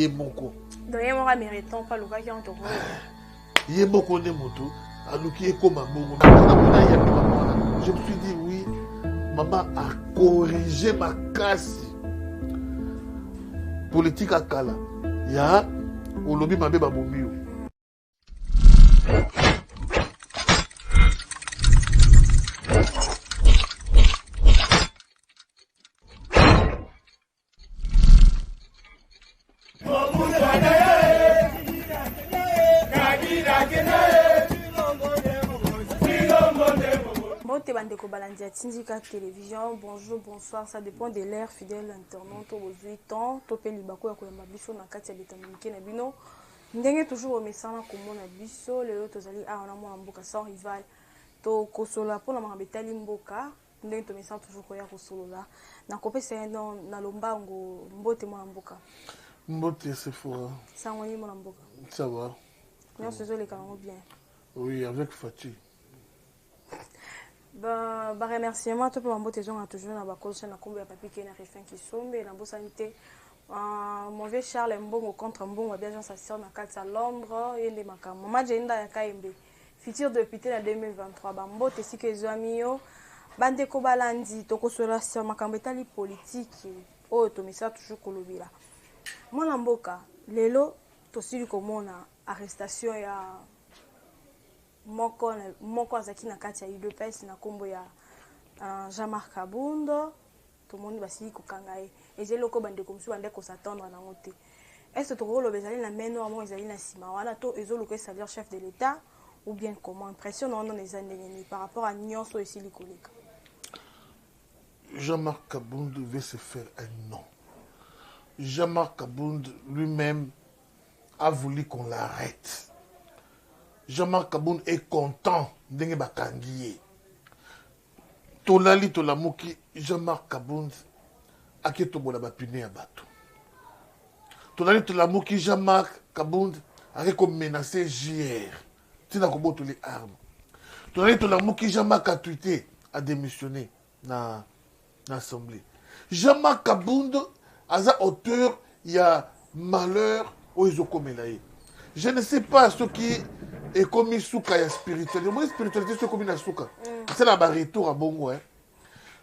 moko. Donc il m'a méritant pas le gars qui entre Yé moko ne moto. Aluki comme un bon. Je me suis dit oui, maman a corrigé ma casse. Politique à Kala. Ya, au lobby m'a bébé babomio. Bandeko Balandia Tindika Télévision, bonjour, bonsoir, ça dépend de l'ère fidèle internaute aux 8 ans, topé libako ya koyamba biso na kati ya Betaminique na bino. Ndenge toujours au mesana komona biso, lelo tozali a na mwa mboka sans rival. To kosola pona mabetali mboka, ndenge to mesana toujours koya kosolola. Na kopesa na lombango mbote mwa mboka. Mbote c'est fort. Ça ngoni mwa mboka. Ça va. Non, c'est les canaux bien. Oui, avec fatigue. Bah remerciement tout pour m'emboter gens toujours na bakosa na kombe ya papier qui na refin qui sombe na bosanité mauvais Charles Mbongo contre Mbongo bien gens s'assure na kati ya Londres yende makamo mama jenda ya Kaembe futur député na 2023 ba mbote si que zoamio bande ko balandi to ko sola sur makambo etali politique o to misa toujours kolobila mwana mboka lelo to sili komona arrestation ya moko azaki na kati ya UDPS na kombo ya Jean-Marc Kabundo to moni basili kokanga ye ezeloko bande komsu bande ko s'attendre na ngote est-ce que to bezali na meno amo ezali na sima wana to ezoluka salir chef de l'état ou bien comment impression non les années par rapport à nyonso esili koleka Jean-Marc Kabundo veut se faire un nom. Jean-Marc Kabundo lui-même a voulu qu'on l'arrête. Jean-Marc Kaboun est content d'engue bakangiye. Tolali tolamuki Jean-Marc Kaboun a qui tobola bapine à bateau. Tolali tolamuki Jean-Marc Kaboun a qui menacé JR. Tina kobo tous les armes. Tolali tolamuki Jean-Marc a tweeté a démissionné na l'assemblée. Jean-Marc Kaboun a auteur il y a malheur au Izoko Melaye. Je ne sais pas ce qui est commis souka et spiritualité. Moi, spiritualité, c'est comme une souka. C'est là bas retour à Bongo.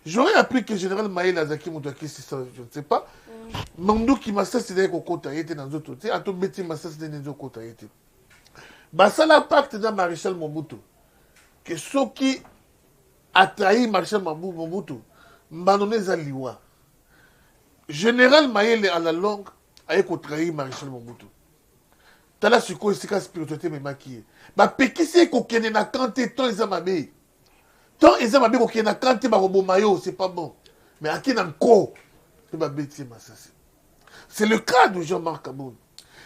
J'aurais appris que le général Maïl Azaki Moutaki, c'est ça, je ne sais pas. Mandou qui m'a assassiné au côté, il était dans d'autres côtés. À tout métier, m'a assassiné dans d'autres côtés. Bah, ça l'impact dans Maréchal Mobutu. Que ce qui a trahi Maréchal Mobutu, Manoné Zaliwa. Général Maïl à la longue a trahi Maréchal Mobutu. Tala suko isika spiritualité me maquille. Ba pekisi ko kene na kanté ton ezamabe. Ton ezamabe ko kene na kanté ba robo mayo, c'est pas bon. Mais aki na nko, c'est ba bêtise massasi. C'est le cas de Jean-Marc Kaboun.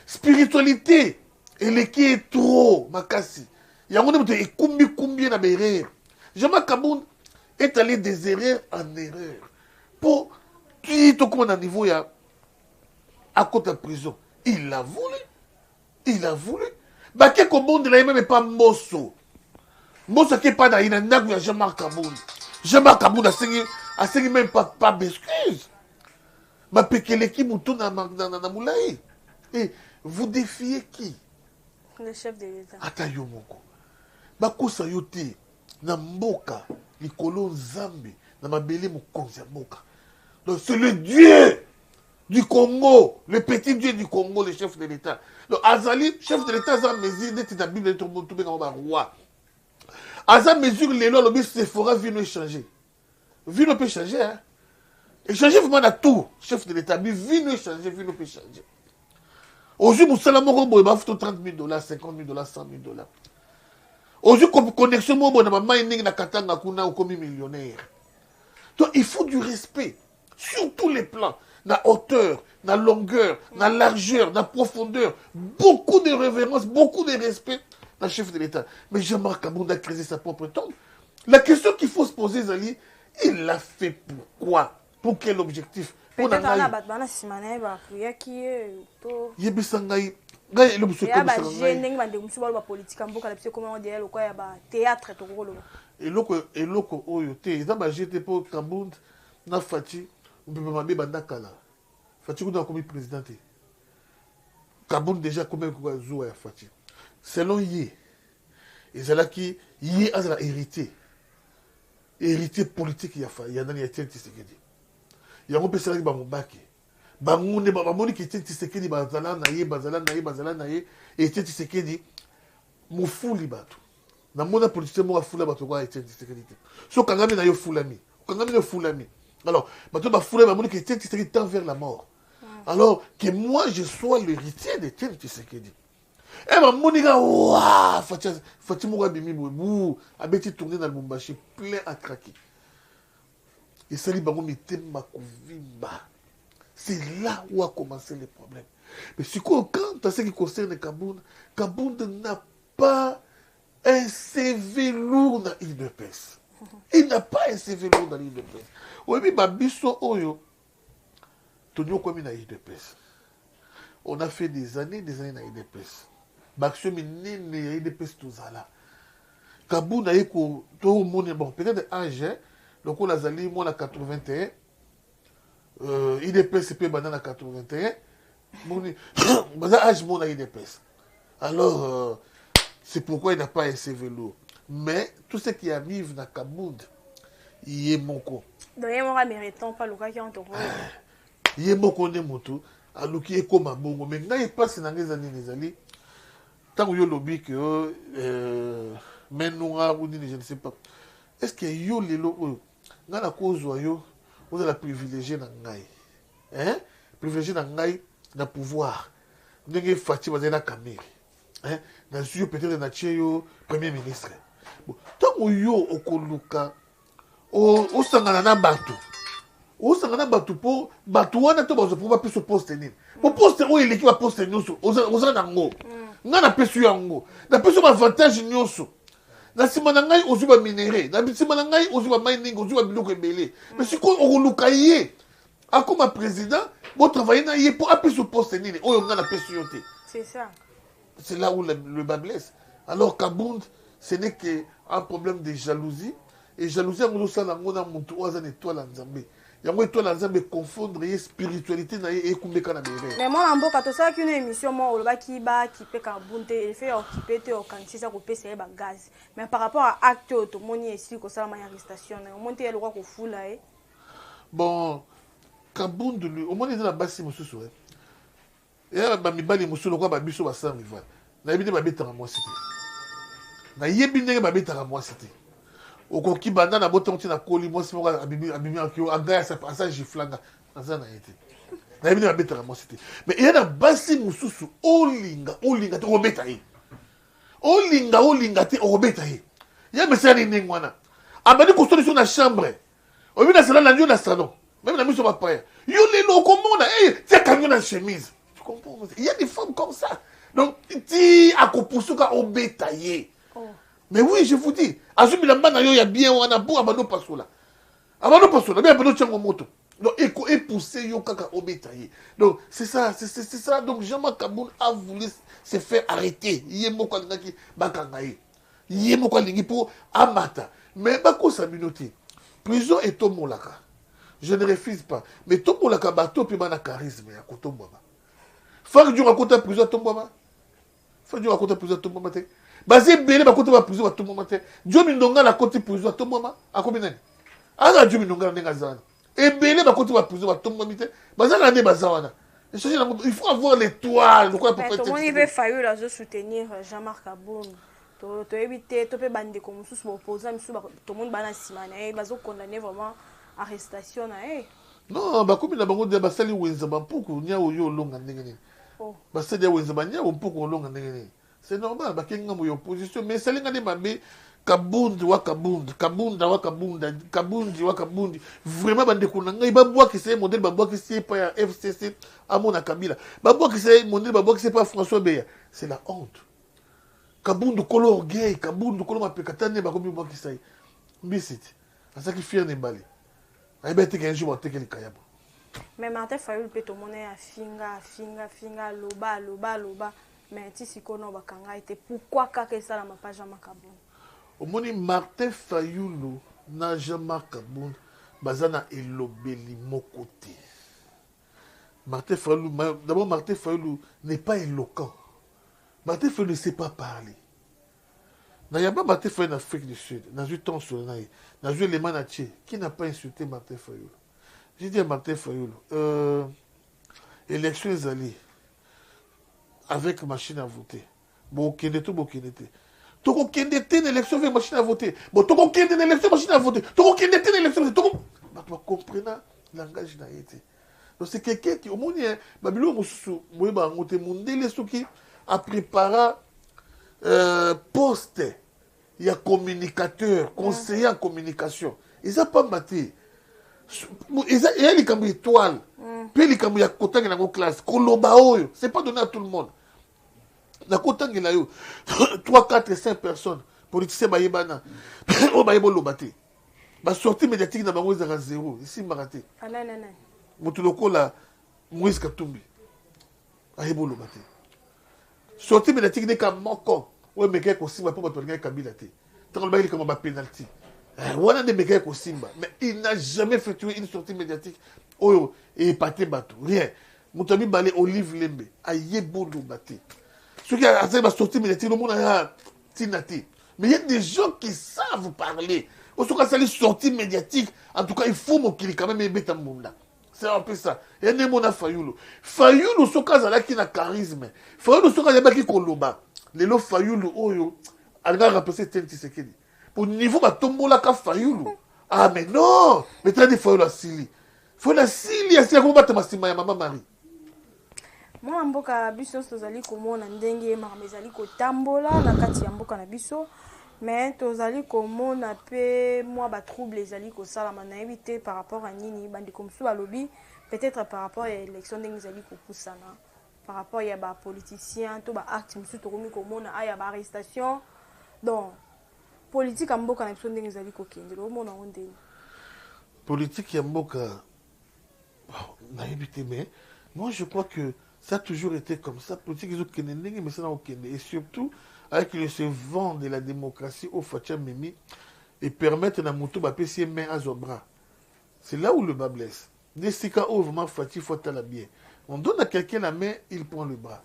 Spiritualité, elle qui est trop makasi. Yango ne te kumbi na berere. Jean-Marc Kaboun est allé des erreurs en erreur. Pour qui to comme na niveau ya à côté de prison. Il l'a voulu. Il a voulu. Baké Kobound n'a même pas Mosso. Mosso qui n'est pas dans il Jean-Marc Kaboun. Jean-Marc Kaboun a signé même pas d'excuses. Ma pékele qui mouton na moulaï. Et vous défiez qui? le chef de l'État. Atayo moko. Bakosa yote na mboka likolo nzambe na mabele mokonzi ya mboka. Donc c'est le Dieu du Congo, le petit Dieu du Congo, le chef de l'État. Donc, Azali, chef de l'État, a mesure d'être dans la Bible, d'être roi. Aza mesure les lois, le Sephora vient nous échanger. Vient nous peut changer, hein. Échanger vraiment à tout, chef de l'État, mais vient nous échanger, vient nous peut changer. Aujourd'hui, vous savez, il va faire 30 000 $, 50 000 $, 100 000 $. Aujourd'hui, comme connexion, il na maman est na katanga kuna ou comme millionnaire. Donc, il faut du respect sur tous les plans. La hauteur, la longueur, la largeur, la profondeur, beaucoup de révérence, beaucoup de respect dans le chef de l'État. Mais Jean-Marc Kabound a créé sa propre tombe. La question qu'il faut se poser, Zali, il l'a fait pourquoi? Pour quel objectif? Peut-être qu'on a battu Simane, il qui est tout. Il y a des politique, comment on dit, théâtre, et loko oyo te, ils ont jeté pour Kabound, na Fati. On peut pas m'amener Bandakala. Fatigue n'a commis président. Kaboun déjà combien de jours à Fati. Selon Yé, ils ont qui Yé a hérité politique il y a Etienne Tshisekedi. Il y a un peu de choses qui sont bangunde bamoni ki Etienne Tshisekedi bazala na ye et Etienne Tshisekedi mufuli bato. Na mona politicien mo afula bato kwa Etienne Tshisekedi. So kangami na yo fulami. Kangami no fulami. Alors, bato ba fula bamoni ki Etienne Tshisekedi tend vers la mort. Alors que moi je sois l'héritier d'Etienne Tshisekedi. Eh ben Monika ouah Fatima Bimi Bou abeti tourné dans le Mumbashi plein à craquer. Et ça li bango mitema kovimba. C'est là où a commencé le problème. Mais ce quand ce qui concerne Kabound, Kabound n'a pas un CV lourd dans l'île de Pes. Il n'a pas un CV lourd dans l'île de Pes. Oui, Babiso Oyo. On a fait des années dans l'IDPS. Baxio Minine et l'IDPS tout ça là. Kabou n'a eu tout le monde, bon, peut-être âge, donc on a zali, moi, en 81. IDPS, c'est pas maintenant en 81. Mon âge, moi, en IDPS. Alors, c'est pourquoi il n'a pas un CV lourd. Mais tout ce qui arrive dans Kabound, il est mon co. Donc, il y a un méritant, pas le cas qui ont été ye moko ne moto aluki ekoma bongo mais ngai passe na ngeza nini zali tango yo lobi que menunga ou nini je ne sais pas est-ce que yo lelo oyo nga na kozwa yo vous la privilégié na ngai hein privilégié na ngai na pouvoir ndenge Fati bazali na Kamiri hein na yo peut-être na tie yo premier ministre bon tango yo okoluka o sangana na bato o sangana bato po bato wana to bazo pouvoir plus poste nini po poste o eleki ba poste nyonso oza na ngo nga na pesu yango na pesu ba avantage nyonso na sima na ngai ozu ba minéré na sima na ngai ozu ba mining ozu ba biloko ebele mais si ko okoluka ye akoma président bo travailler na ye po apesu poste nini oyo nga na pesu yo te c'est ça c'est là où le bas blesse alors Kabound ce n'est que un problème de jalousie et jalousie ngo sala ngo na muntu oza ne toile nzambe yango étoile à Nzambe confondre et spiritualité na et kumbeka na bébé mais moi en boka to ça qu'une émission moi oloba ki ba ki pe Kabound et fait occuper te okansisa ko pesa ba gaz mais par rapport à acte to moni ici ko sala ma arrestation na monter le roi ko fula bon Kabound lui au moins na basi mususu et ba mibali mususu ko ba biso ba sans rival na yebite ba betanga moi cité na yebine ba betanga moi cité okoki banda na boton tina koli moi si moka abimi akio agaya sa giflanga azana été na yebine ba betanga moi cité mais il y a na basi mususu olinga te obeta ye olinga te obeta ye ya mesani ningwana abandi ko solution na chambre obi na sala na ndio na salon même na miso ba paya yo lelo komona tia kanyo na chemise tu comprends il y a des femmes comme ça donc ti akopusuka obeta ye mais oui je vous dis azumi la mbana yo ya bien wana pour abando pasola bien abando tchango moto donc et pousser yo kaka obeta ye donc c'est ça donc Jean-Marc Kabound a voulu se faire arrêter yé moko alingaki bakanga ye yé moko alingi pour amata mais bako sa minoté prison et tomolaka je ne refuse pas mais tomolaka bato pe bana charisme ya kotombama fak du raconter prison tombama fak du raconter prison tombama te basé belé bakoto ba prison ba tombama te Diomi Ndonga la côté prison tombama akobi nani ala Diomi Ndonga ndenga zana et belé bakoto ba prison ba tombama te bazana ne bazawana il faut avoir l'étoile pourquoi pour faire tout le monde il veut fallu la soutenir Jean-Marc Kabound to éviter to pe bande comme sous opposant tout le monde bana simana bazo condamner vraiment arrestation na non bakomi na bango de basali wenza bampuku nya oyo longa ndenge nini basali wenza banya bampuku longa ndenge nini c'est normal bakenga mo opposition mais salinga ne mabe Kabound vraiment bande kunanga ibabwa ki c'est modèle babwa ki c'est pas ya FCC amona Kabila babwa ki c'est modèle babwa ki c'est pas François Beya c'est la honte Kabound kolo orgueil Kabound kolo mapekatane bakomi bwa ki sai mbisiti asaki fier ne bali ayebete ke jour batekeli kayabo mais Martin Fayulu peut tout monde finga loba mais si si kono bakanga était pourquoi kaka ça la page Jean-Marc Kabound au moni Martin Fayulu na Jean-Marc Kabound bazana elobeli mokote Martin Fayulu, d'abord Martin Fayulu n'est pas éloquent. Martin Fayulu ne sait pas parler. Il n'y a pas Martin Fayulu en Afrique du Sud. Dans une temps sur le dans une élément nature. Qui n'a pas insulté Martin Fayulu? J'ai dit à Martin Fayulu, élection est allée avec machine à voter. Bon, Kendeto, bon, Kendeto. Toko Kendete, une élection avec machine à voter. Bon, Toko Kendete, une élection machine à voter. Toko Kendete, une élection. Toko. Bah, tu comprends le langage n'a été. Donc, c'est quelqu'un qui, au moins, Babylone, Moueba, Moundele, ce qui a préparé poste. Il y a communicateur, conseiller en communication. Ils n'ont pas maté. Il y a les cambouis étoiles. Puis les cambouis à côté de la classe. Kolobao, c'est pas donné à tout le monde. Na kotang la yo 3 4 5 personnes politiciens bayebana o bayebo lobate ba sortie médiatique na bango ezaka zéro ici maraté mutu lokola Moïse Katumbi ayebo lobate sortie médiatique ne ka moko o meke ko simba po bato ngaka kabila te tant le comme ba penalty wana de meke ko simba mais il n'a jamais effectué une sortie médiatique oyo et paté bato rien mutu bi balé Olive Lembe ayebo lobate. Ceux qui ont sorti médiatique, le monde a tinati. Mais il y a des gens qui savent parler. Au cas où sortie médiatique, en tout cas, il faut qu'il quand même ait un monde. C'est un peu ça. Il y a des gens qui ont Fayulu. Fayulu, ce cas qui a charisme. Fayulu, ce cas qui a Koloba. Les lots Fayulu, oh, elle a remplacé Tenti Sekedi. Pour le niveau, bah, tombola ka Fayulu. Ah, mais non! Mais tu as dit Fayulu à Sili. Fayulu à Sili, à Sili, à Sili, à Maman Marie. Moi mboka biso tozali komona ndenge marme ezali kotambola na kati ya mboka na biso mais tozali komona pe moi ba trouble ezali kosalama na éviter par rapport à nini bandi comme ça lobby peut-être par rapport à l'élection ndenge ezali kopusana par rapport ya ba politiciens to ba acte musu tokomi komona aya ba arrestation donc politique ya mboka na biso ndenge ezali kokende komona ndenge politique ya mboka na éviter mais moi je crois que ça a toujours été comme ça. Politique, ils ont mais ça n'a aucun. Et surtout, avec le se vent de la démocratie au Fatia Mimi et permettre à Moutou de passer main à Zobra. C'est là où le bas blesse. Dès ce cas où vraiment Fati faut la bien. On donne à quelqu'un la main, il prend le bras.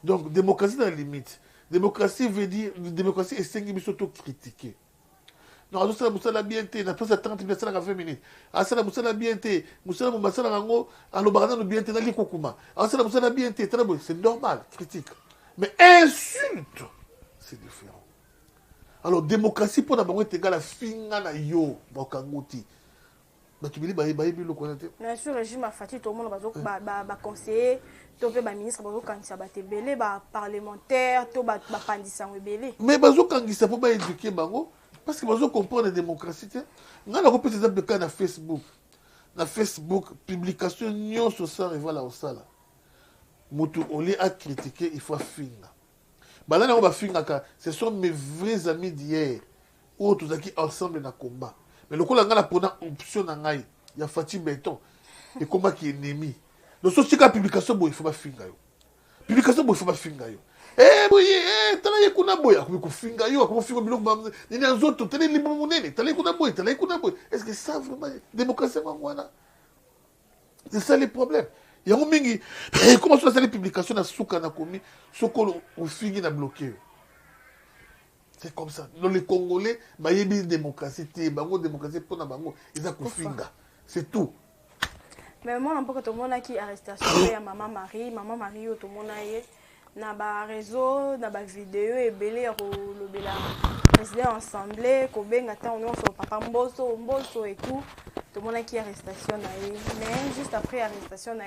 Donc, démocratie dans la limite. Démocratie veut dire, démocratie est 5 minutes auto-critiquer. Non, ça la bien été, n'a pas 30 minutes, ça 20 minutes. Ah, ça la bien été, Moussa la rango, à l'obarana bien été, dans les kokuma. Ah, ça la bien été, c'est normal, critique. Mais insulte, c'est différent. Alors, démocratie, pour d'abord, c'est égal à finga na yo, bakangoti. Mais tu me dis, bah, le connaître. Bien sûr, le régime a fatigué tout le monde, bah, conseiller, tout le ministre, bah, quand ça va te belé, bah, parlementaire, tout bah, pandissa ou belé. Mais bah, quand ça faut pas éduquer, bango. Parce que vous comprenez la démocratie. Nous avons par exemple le cas dans Facebook. Dans Facebook, publication non social et voilà au sala. Moutou au lieu à critiquer, il faut finir. Bah là on va finir ce sont mes vrais amis d'hier. Ou tous qui ensemble dans combat. Mais le coup là on a la option dans ngai, il y a Fatih Béton et combat qui est ennemi. Donc si la publication bon il faut pas finir. Publication bon il faut pas finir. Eh boy, tala kuna boy, akufinga yo, akufinga biloko ni nzoto, tala libre monene, tala kuna boy. Est-ce que ça vraiment démocratie mangwana? C'est ça le problème. Il y a un mingi, comment ça les publications na souka na komi, soko ofingi na bloqué. C'est comme ça. Dans les Congolais, ba yebi démocratie té, bango démocratie pour na bango, ils a kofinga. C'est tout. Mais moi on peut que tout le monde a qui arrestation ya maman Marie tout le monde a na ba réseau na ba vidéo et belé le bela président assemblée ko benga ta on so papa mboso et tout le monde qui arrestation na mais juste après arrestation na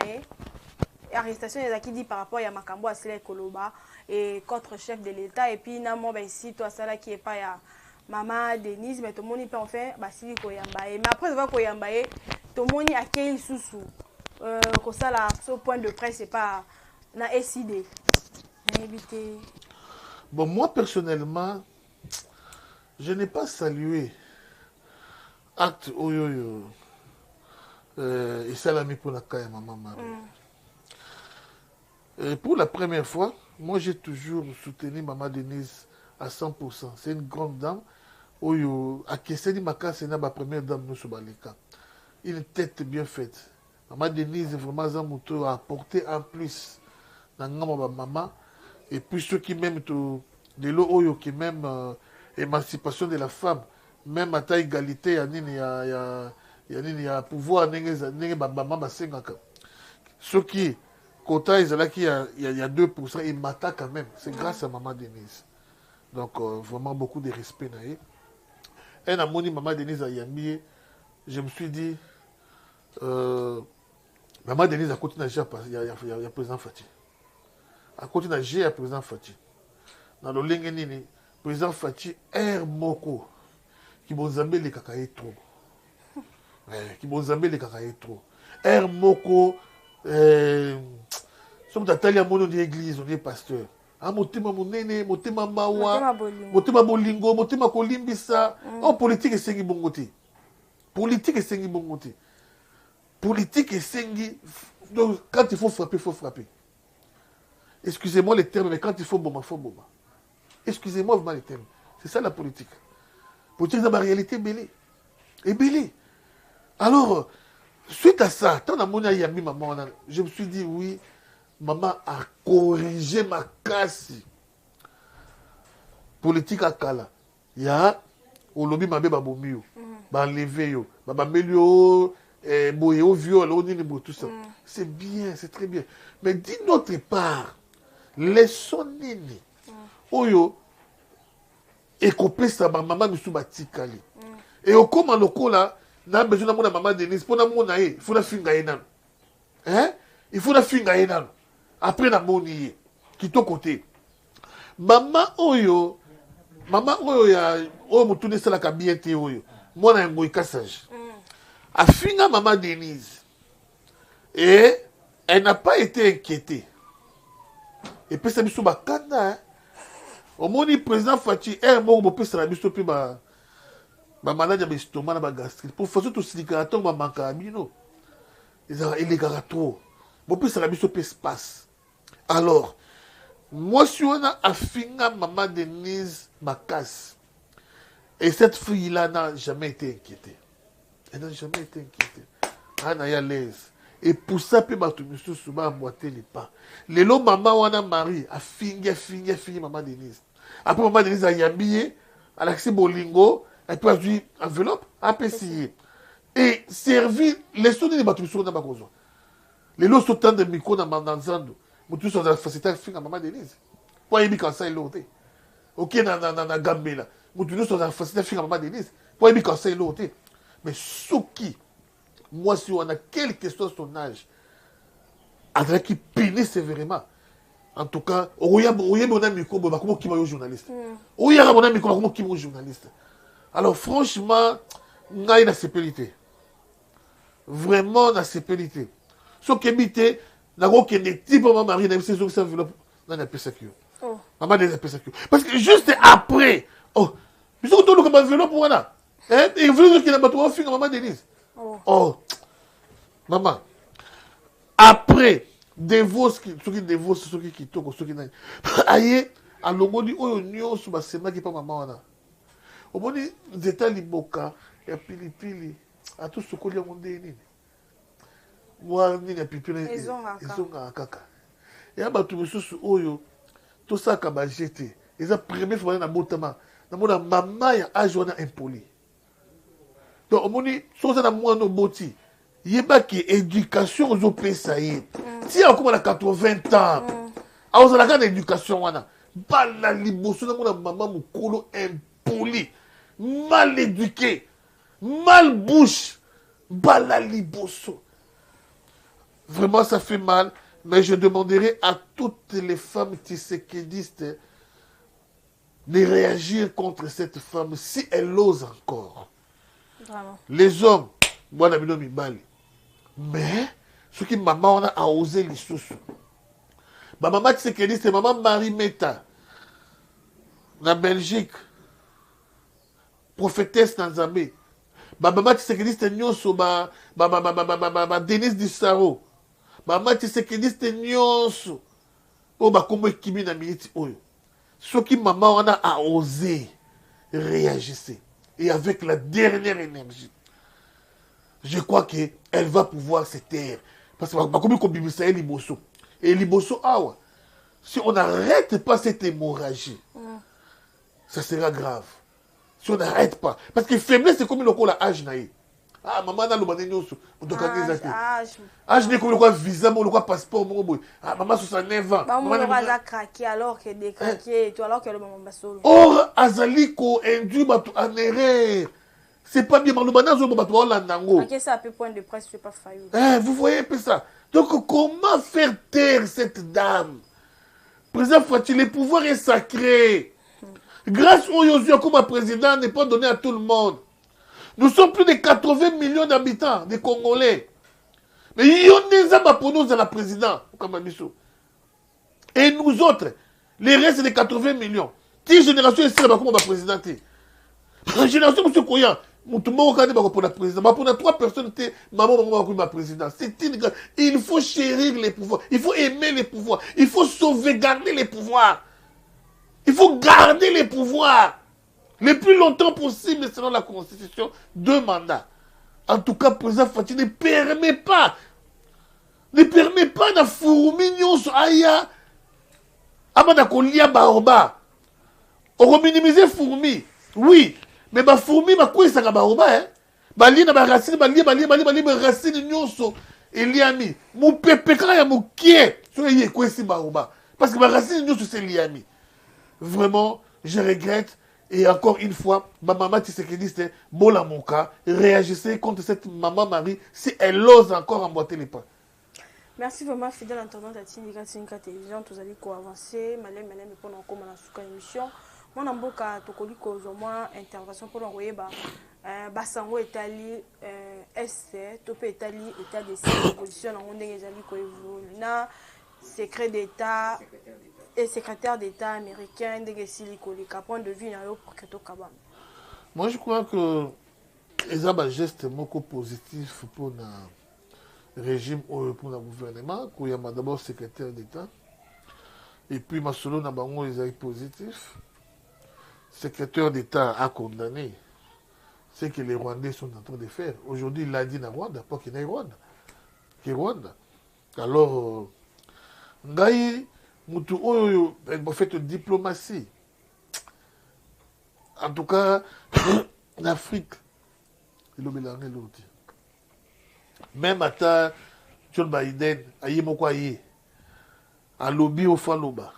arrestation il a qui dit par rapport à makambo à Sele Koloba et contre chef de l'état et puis na mo ba ici toi ça là qui est pas ya maman Denise mais tout le monde peut enfin ba sili ko yamba mais après va ko yamba tout le monde a quel sous ko ça là ce point de presse c'est pas na SID. Bon, moi personnellement, je n'ai pas salué acte oyoyo et salami pour la caille maman Marie. Pour la première fois, moi j'ai toujours soutenu maman Denise à 100%. C'est une grande dame. Oyo, à Kesseni Maka, c'est ma première dame nous sur Baleka. Une tête bien faite. Maman Denise, vraiment, Zamuto a apporté en plus dans ma maman. Et puis ceux qui même, de l'eau, qui même émancipation de la femme, même à ta égalité, il y a pouvoir, ceux qui, quota, il y a 2%, ils m'attaquent quand même. C'est grâce à maman Denise. Donc, vraiment beaucoup de respect. Et dans mon maman Denise a Yambi, je me suis dit, maman Denise a continué à gérer, il y a président Fati. A continué à gérer président Fati. Dans le Lengenini, président Fati, Air Moko, qui m'ont zambé les cacaïs trop. Qui m'ont zambé les cacaïs trop. Air Moko, sommes d'Atalia Mono d'église, on est pasteur. Ah, motema monene, motema mawa, motema bolingo, motema kolimbisa. Oh, politique et sengi bongote. Politique et sengi bongote. Politique et sengi. Donc, quand il faut frapper, il faut frapper. Excusez-moi les termes, mais quand il faut bomba, il faut bomba. Excusez-moi vraiment les termes. C'est ça la politique. Politique, c'est la réalité belée. Et belée. Alors, suite à ça, tant d'amour yami maman, je me suis dit oui, maman a corrigé ma casse. Politique à Kala. Il y a au lobby ma bébé babomio, ba levé yo, ba melio, boye au viol, au nini tout ça. C'est bien, c'est très bien. Mais d'une autre part, laissons nini. Oyo et copé ça ma maman misu batikali. Et au comme en là, n'a besoin de maman Denise pour na mona il faut la finga enan. Hein? Il faut la finga enan. Après na moni qui to côté. Maman oyo ya oyo mutune sala ka bien te oyo. Mona ngoy cassage. A finga maman Denise. Et elle n'a pas été inquiétée. Et puis ça biso bakanda hein. Au moni président Fati mo bo pesa la biso pi ba malade ya estomac na ba gastrique pour façon tout silika to ba manka bino. Il est trop. Bo pesa la biso pe espace. Alors, moi si on a affinga maman Denise Makas. Et cette fille-là n'a jamais été inquiétée. Elle n'a jamais été inquiétée. Elle est à l'aise. Et pour ça, peut battre monsieur souvent emboîter les pas. Les lots maman wana Marie a fini maman Denise. Après maman Denise a yambillé, elle a accès bolingo, elle peut avoir enveloppe, elle peut essayer. Et servir les sons de battre monsieur na bakozo. Les lots sont tant de micro dans manzando. Mais tout ça dans la facilité à maman Denise. Pour y quand ça est l'autre. OK na Gambela. Mais tout ça dans la facilité à maman Denise. Pour y quand ça est l'autre. Mais Souki, moi, si on a quel que soit son âge, Adra qui pénit sévèrement. En tout cas, on a un micro, comment qui est journaliste. On a un micro, comment qui est journaliste. Alors, franchement, on a une sécurité. Vraiment, une sécurité. Ce qui est bité, on a un type de mari, on a une enveloppe, on a un PSQ. Maman a un PSQ. Parce que juste après, oh, mais on a une enveloppe pour moi. Et il veut qu'il y ait un film, maman Denise. Oh, maman, après, divorce, ceux qui divorcent, ceux qui quittent, ceux qui n'aiment. Aïe, à l'omoni, oh, nyo, sous ma sema qui pas maman, là. Au moins, les états liboka, et pili, à tout ce qu'on y a mondé, moi, ni la pipine, ils ont un caca. Et à tout ce oyo, tout ça, kaba jeté. Ils ont premier fois dans botama. Dans mon maman, il y a un impoli. Donc, au moins, sans ça, moi, nos boti. Il y a qui éducation aux opés, ça y est. Si on a 80 ans, on a une éducation, on a la liboso, on a maman, mon colo impoli, mal éduqué, mal bouche, la liboso. Vraiment, ça fait mal, mais je demanderai à toutes les femmes tissékédistes de réagir contre cette femme si elle ose encore. Vraiment. Les hommes, moi, je suis bali. Mais, ce qui maman on a osé les sous. Ma maman Tshisekedi, c'est maman Marie Meta. En Belgique. Prophétesse dans Zambé. Ma maman Tshisekedi, c'est Nyonso. Denise Dissaro. Ma maman Tshisekedi, c'est Nyonso. Oh, comment Kimi na minute oyo. Ce qui maman on a osé réagir. Et avec la dernière énergie. je crois qu'elle va pouvoir se taire. Parce que comme Bimisa et Liboso. Et Liboso, si on n'arrête pas cette hémorragie, ça sera grave. Si on n'arrête pas. Parce que faiblesse, c'est comme le âge naïf. Ah, maman, on a le âge n'est comme le visa, le passeport. Ah, maman, 69 ans. Maman, on a craqué alors que décraqué, alors que le maman va solo. Or, Azaliko induit en erreur. C'est pas bien. Ça peut point de presse, c'est pas failli. Vous voyez un peu ça. Donc, comment faire taire cette dame? Président Fati, le pouvoir est sacré. Grâce au Yosué comme président n'est pas donné à tout le monde. Nous sommes plus de 80 millions d'habitants, des Congolais. Mais il y a des pour nous dans la présidence. Et nous autres, les restes des 80 millions. Qui génération est comme ma présidente? La génération M. Koyan, tout le monde regarde pour la présidence. Pour 3 personnes, maman, ma présidence. Il faut chérir les pouvoirs. Il faut aimer les pouvoirs. Il faut sauvegarder les pouvoirs. Il faut garder les pouvoirs le plus longtemps possible selon la Constitution, 2 mandats. En tout cas, le président Fati ne permet pas de fourmi nyonso aya amana kolia baoba. On va minimiser fourmi. Oui, mais ba fourmi ba kwesaka baoba bali na ba racine bali racine nyonso eliami. Mu pepeka ya mukie so yé kwesi baoba parce que ba racine nyonso c'est liami. Vraiment, je regrette. Et encore une fois, ma maman Tshisekedi, c'est Bola Monka, réagissez contre cette maman Marie si elle ose encore emboîter les pas. Merci vraiment, fidèle internaute à Tindika Télévision. Tous allez avancer. Malem, mais pendant qu'on a sous émission. Mon amboka, tokoli cause au moins intervention pour l'envoyer Basango Italie, Est, Topé Italie, État des positions dans le monde des amis na secret d'État. Et secrétaire d'État américain de Silicolica, point de vue pour que tout cabane. Moi, je crois que les un geste positif pour le régime ou pour le gouvernement. Il y a d'abord secrétaire d'État. Et puis, ma solo n'a pas eu positif. Secrétaire d'État a condamné ce que les Rwandais sont en train de faire. Aujourd'hui, il a dit à Rwanda, pas qu'il y ait Rwanda. Alors, Ngaï, Moutou Oyo, en fait, diplomatie. En tout cas, l'Afrique, il a mélangé l'autre. Même à John Biden, à Yemokwaye, à lobby au Faloba,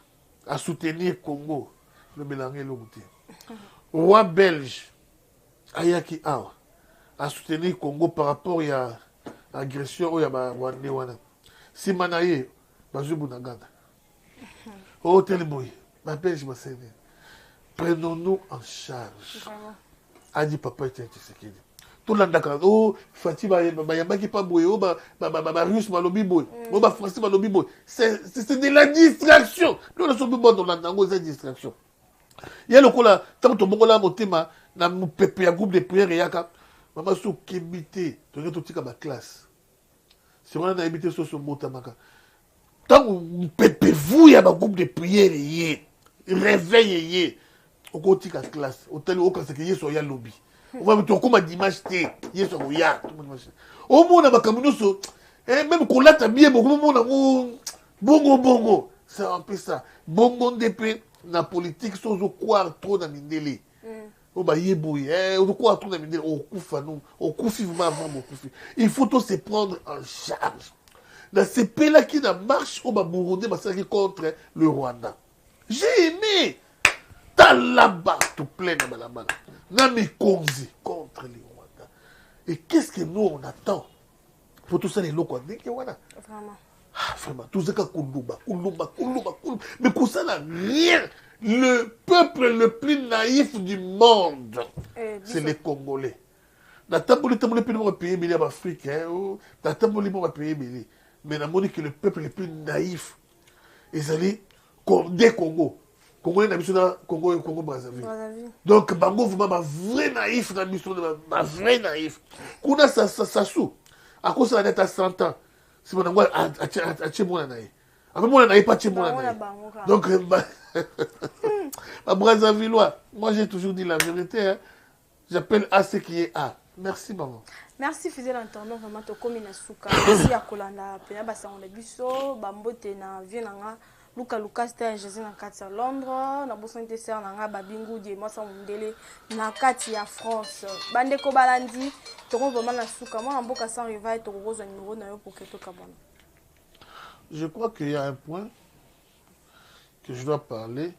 à soutenir Congo, il a mélangé l'autre. Roi belge, Ayaki Awa, à soutenir Congo par rapport à l'agression au Rwandais. Si Manaye, Bazubunaganda. Oh, tel boy, ma belge m'a servi. Prenons-nous en charge. A dit papa Tshisekedi. Tout le monde oh, Fatima, Yamaki pas boy, oh, Russe malobi boy, oh, Français malobi boy. C'est de la distraction. Nous ne sommes pas dans la distraction. Il y a le coup là, tant que mon là, mon thème, na mon pépé à groupe de prières et yaka, maman sous kébité, tu regardes tout ça ma classe. C'est vrai, on a habité sur ce mot tamaka. Tant que pépé vous, il y a un groupe de prières et réveillez. Au côté de la classe, au tel où c'est qu'il y a sur le lobby. On va mettre comme dimanche, il y a sur le yard. Au moins, on a un même qu'on l'a bien, bongo. C'est un peu ça. Bongo d'épée, la politique, sans croire trop dans Mindeli. On va y ébouiller, on croit trop dans Mindeli, on couffe, il faut tous se prendre en charge. Dans ces pays-là qui ne marchent, on va bouronder contre le Rwanda. J'ai aimé. Là-bas, tout plein de balabala. Nami Konzi contre les Rwandais. Et qu'est-ce que nous on attend pour tout ça les locaux? Vraiment. Vraiment. Tout ça Koulouba. Mais pour ça n'a rien. Le peuple le plus naïf du monde, c'est les Congolais. La tabou plus de pays en Afrique. La tabou de pays mais on a dit que le peuple le plus naïf, ils allaient comme des Congo. Congo Congo Brazzaville. Donc bango vraiment vrai naïf dans mission de vrai naïf. Kuna sou. À cause ça à 100 ans. Si mon angoisse a tchemona naïf. Après moi naïf pas tchemona naïf. Donc Brazzavillois, moi j'ai toujours dit la vérité hein. J'appelle A ce qui est A. Merci maman. Merci fidèle entendant vraiment to komi na suka. Merci à kolanda pena ba sango na biso bambote na vie nanga Luka Lucas te Jésus na kati ya Londres na boso nte ser nanga babingu die mwasa mundele na kati ya France. Bande ko balandi to ko vraiment na suka moi mboka sans rival to ko zo numéro na yo pour que to kabona. Je crois qu'il y a un point que je dois parler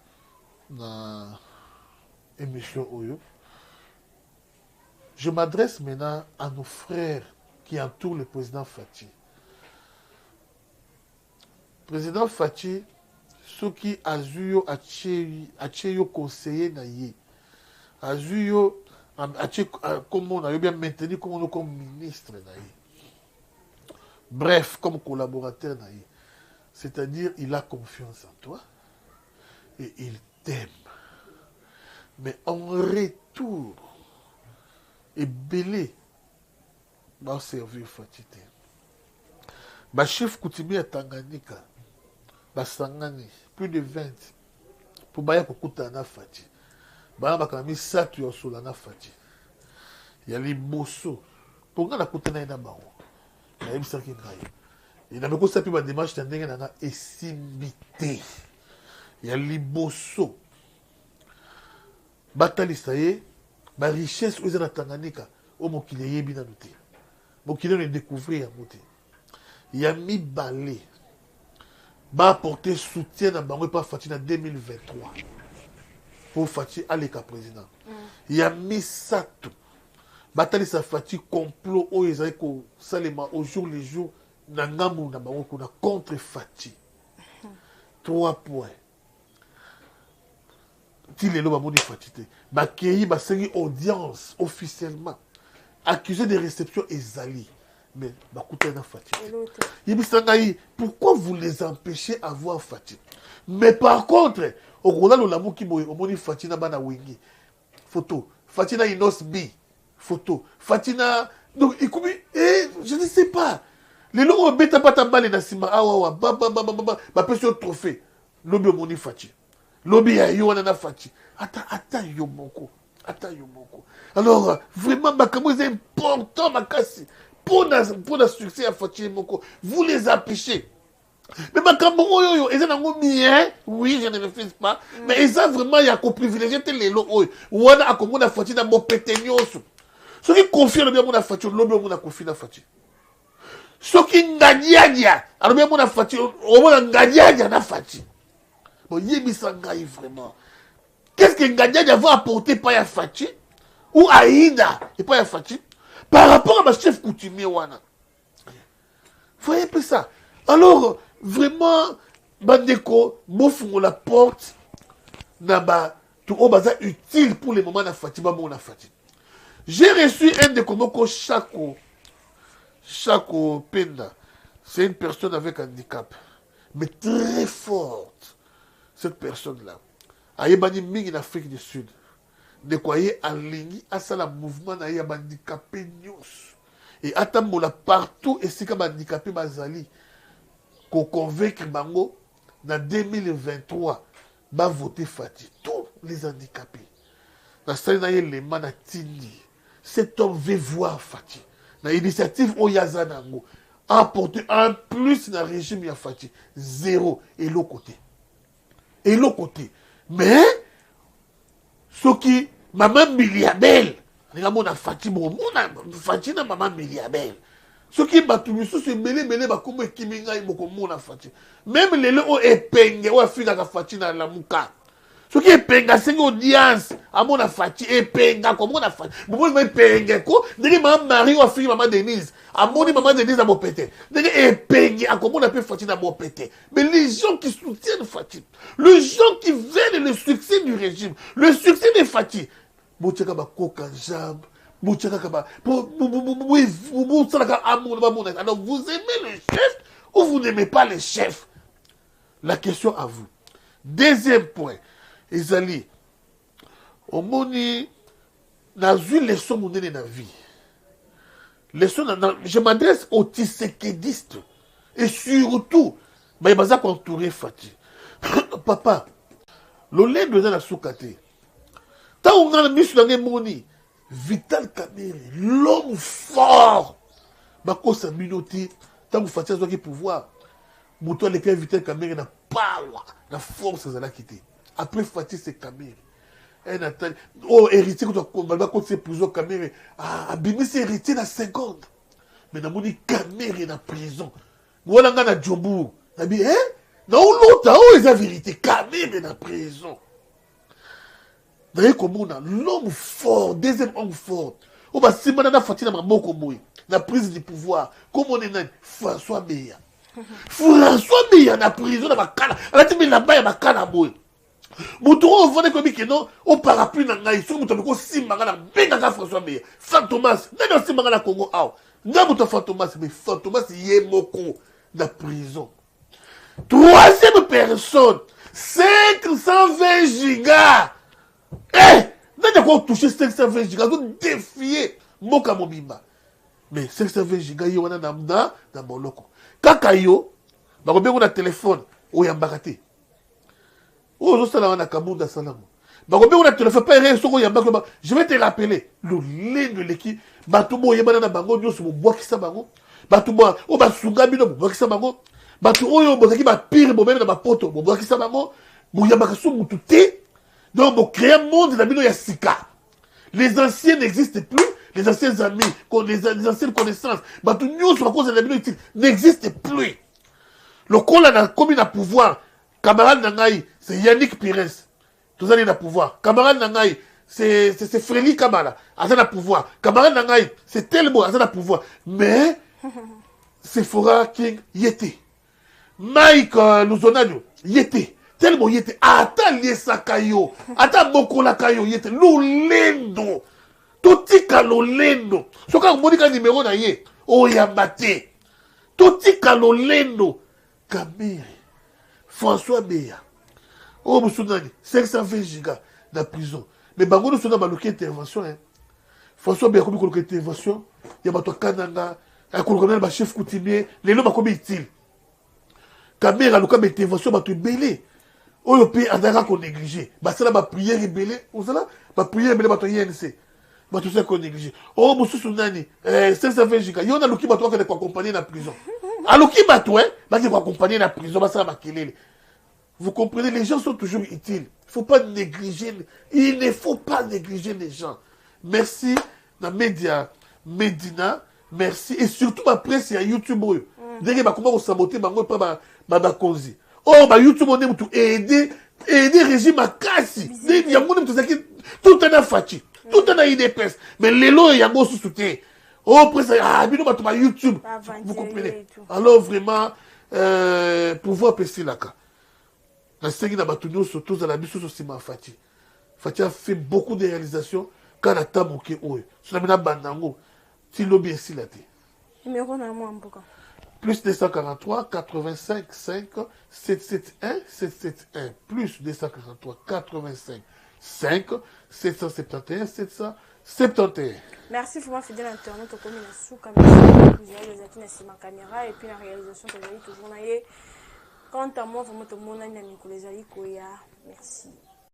dans l'émission Oyo. Je m'adresse maintenant à nos frères qui entourent le président Fathi. Président Fathi, ceux qui azuyo acheyo conseiller na ye, azuyo comme on a bien maintenu comme ministre na ye. Bref, comme collaborateur na ye. C'est-à-dire, il a confiance en toi et il t'aime. Mais en retour, et belé va servir Fatité. Ba chef coutumier à Tanganyika, ba Sangani, plus de 20, pour baya kokuta na Fati. Ba bakami satu yo sola na Fati. Il y a les bosso. Pour nga na kutana na bawo. Na yebisa ki ngai. Il n'a pas sapé ma démarche tendenge na esimbité. Il y a les bosso. Batali saye. Ma richesse aux na Tanganyika au mokile yebi na noté mokile ne découvrir moté il y a mis balé ba apporter soutien na bango pas Fathi en 2023 pour Fathi aleka président il y a mis ça tout batali sa Fathi complot au ezali ko salema au jour les jours na ngambu na bango kuna contre Fathi 3 points. Il est là, il y a une audience officiellement accusé de réception Ezali. Mais pourquoi vous les empêchez d'avoir Fathi? Mais par contre, au Rwanda, le amour qui est Fathi na bana wingi. Photo. Fathi na inos B. Photo. Fathi na. Donc, je ne sais pas. Les gens ont bêta pas ta balle na sima. Ah ouais, bah, peut-être trophée. L'objet au Fathi. Lobby a yo na Fathi. Attends yo moko. Alors vraiment c'est important makasi pour le succès à Fathi moko. Vous les empêchez. Mais makambo yo eza nango bien. Oui, je ne refuse pas. Mais eza vraiment ya ko privilégier les lo oyo. Wana akomona Fathi na mopete nyoso. Ce qui confie le bien mon Fathi, lobby mon confie na Fathi. Ce qui ngadiadia, alors bien mon Fathi, au moins ngadiadia na Fathi. Yebisangaï vraiment. Qu'est-ce que Ngadiadia va apporter par ya Fathi ou Aïda et pas ya Fathi par rapport à ma chef coutumier wana? Voyez un peu ça. Alors vraiment bandeko mofungo la porte naba tout au bazar utile pour les moments na Fathi ba mon Fathi. J'ai reçu un de Komoko Chako Penda. C'est une personne avec handicap mais très forte. Cette personne-là, Aïebani Ming en Afrique du Sud, ne croyez à l'ingui, à ça, le mouvement n'a pas handicapé news. Et attends, partout, et c'est comme handicapé Bazali, qu'on convainc Bango, en 2023, va voter Fathi. Tous les handicapés. Dans ce cas, les manatini. Cet homme veut voir Fathi. Dans l'initiative Oyazanango, apporter un plus dans le régime de Fathi. 0. Et l'autre côté. Mais, ce qui, maman milliabelle, regarde mon Fathi, Fathi na maman milliabelle. Ce qui m'a tout mis, c'est mêlé, comme Kiminga, mon Fathi. Même les lots épingés, ou à finir Fathi na la mouka. Ce qui est penga, c'est une audience, à mon Fathi, épinga, comme mon Fathi. Bon, je vais penga, quoi. Dès que maman Marie ou à finir maman Denise, à mon maman Denise à mon pété. Dès que épinga, à comment on appelle Fathi à mon pété. Mais les gens qui soutiennent Fathi, les gens qui veulent le succès du régime, le succès de Fathi, alors vous aimez le chef ou vous n'aimez pas le chef? La question à vous. Deuxième point. Ezali, au moni, n'a vu les leçons dans la vie. Je m'adresse aux tisséquédistes. Et surtout, il y a entouré Fathi. Papa, le lait de la soukate. Tant on a mis sur le moni, Vital Kamerhe, l'homme fort. Bakosa minoti, tant que Fatia soit qui pouvoir. Mouton les cas Vital Kamerhe n'a power, la force à la quitter. Après Fatia c'est Kamerhe. Oh, héritier quand on va contre ses prisons Kamerhe. Ah, Bimi c'est héritier dans 50. Mais dans mon Kamerhe dans prison. Voilà na Djombour. Na bi hein? Na l'autre, oh, c'est la vérité. Kamerhe dans prison. D'ailleurs, comme on a l'homme fort, deuxième homme fort. On va si maintenant Fatia na maboko moui. La prise du pouvoir. Comme on est dans François Beya. François Beya na prison na bakana. Ala timi na baya bakana moui. Moutouron on voit que non, au parapluie na ngai, sur mouton ko simanga na benga François Beya. Fantomas, n'a simanga na Congo aw. N'a mouton Fantomas, mais Fantomas yé moko na prison. Troisième personne, 520 gigas. Eh, n'a quoi touché 520 gigas, vous défier Moka Mobimba. Mais 520 gigas yo wana na boloko. Kaka yo, ba ko bengo na téléphone, o yambakate. Oh, je suis Kabunda Salam. Je vais te rappeler le lait de l'équipe. Batoubo Yabana Bango, Dieu sur bois qui s'abango. Batoubo, oh, Basungabino, bois qui s'abango. Batoubo, Bozaki, ma pire, mon même dans ma poto, bois qui s'abango. Bouyabakasu, Moutouté. Donc, on crée un monde d'Abino Yassika. Les anciens n'existent plus. Les anciens amis, les anciennes connaissances. Batou News, sur la cause de l'Abino n'existe plus. Le col a commis à pouvoir. Camarade Nangaï, c'est Yannick Pires. Tous allez dans le pouvoir. Camarade Nangaï, c'est Fréli Kamala. Azan a pouvoir. Camarade Nangaï, c'est Telmo, Azan a pouvoir. Mais, c'est Fora King, Yete. Mike Luzonano, Yete. Telmo Yete. Ata Liesa Kayo. Ata Mokola Kayo, Yete. Lolendo. Totika Lolendo. Soka Monika numéro na ye. Oyambate. Totika Lolendo. Kamerhe. François Beya. Oh, Moussounani, 520 gigas dans la prison. Mais Bango nous sommes dans intervention. Hein. François Beya, comme il intervention, il y a un Kananga, un chef coutumier, les noms sont utiles. Kamerhe, il y a une intervention, il y a belé. Oh, le pays a négligé. C'est là ma prière rebellée. Vous savez, ma prière rebellée, il y a INC. Tout ça qu'on néglige. Oh, Moussounani, 520 gigas. Il y a un qui va accompagner dans la prison. Alors qui va toi, il va accompagner dans la prison, ça va killer. Vous comprenez, les gens sont toujours utiles. Il faut pas négliger, il ne faut pas négliger les gens. Merci, la média, Medina, merci. Et surtout, ma presse, il y a YouTube. Derrière, comment vous sabotez, ma cause. Oh, YouTube, on aime tout aider le régime à casser. Il y a tout un affachi, tout un IDPS. Mais les lots, il y a un sous soutien. Oh, presse, YouTube. Vous comprenez. Alors, vraiment, pouvoir passer là. La série n'a pas tenu surtout dans la mission sur Fati. Fati a fait beaucoup de réalisations quand la table est oué. Sur la bandango, si l'objet est si la té. Numéro n'a moi en Plus 243 85 5 771 771. Plus 243 85 5 771 771. Merci pour moi fidèle internaute comme il sous caméra, les acquis sur ma caméra et puis la réalisation que j'ai toujours naïe. Quant à moi, vraiment tout le monde a mis les aïe. Merci.